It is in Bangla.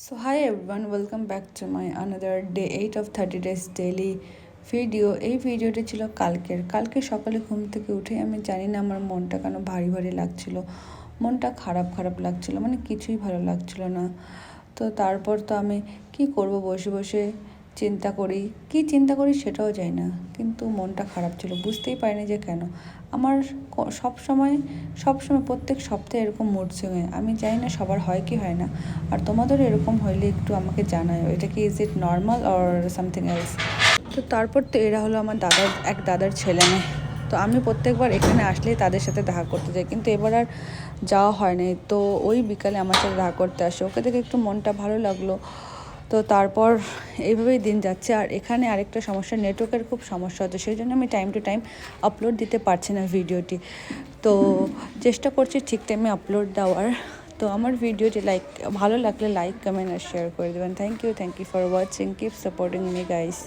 So hi everyone, welcome back to my another day 8 of 30 days daily video. এই ভিডিওটি ছিল কালকে সকালে ঘুম থেকে উঠে আমি জানি না আমার মনটা কেন ভারী ভারী লাগছিল, মনটা খারাপ খারাপ লাগছিল, মানে কিছুই ভালো লাগছিল না। তো তারপর তো আমি কি করব, বসে বসে চিন্তা করি সেটাও জানি না, কিন্তু মনটা খারাপ ছিল, বুঝতেই পারিনি যে কেন। আমার সবসময় প্রত্যেক সপ্তাহে এরকম মুড সুইং হয়, আমি জানি না সবার হয় কি হয় না। আর তোমাদেরও এরকম হইলে একটু আমাকে জানাও, এটা কি is it normal or something else. তো তারপর তো এরা হলো আমার দাদার ছেলে মেয়ে। তো আমি প্রত্যেকবার এখানে আসলেই তাদের সাথে দেখা করতে যাই, কিন্তু এবার আর যাওয়া হয় নাই। তো ওই বিকালে আমার সাথে দেখা করতে আসে, ওকে দেখে একটু মনটা ভালো লাগলো। তো তারপর এইভাবেই দিন যাচ্ছে। আর এখানে আরেকটা সমস্যা, নেটওয়ার্কের খুব সমস্যা হচ্ছে, সেই জন্য আমি টাইম টু টাইম আপলোড দিতে পারছি না ভিডিওটি। তো চেষ্টা করছি ঠিক টাইমে আপলোড দেওয়ার। তো আমার ভিডিওটি ভালো লাগলে লাইক, কমেন্ট আর শেয়ার করে দেবেন। Thank you for watching, keep supporting me guys.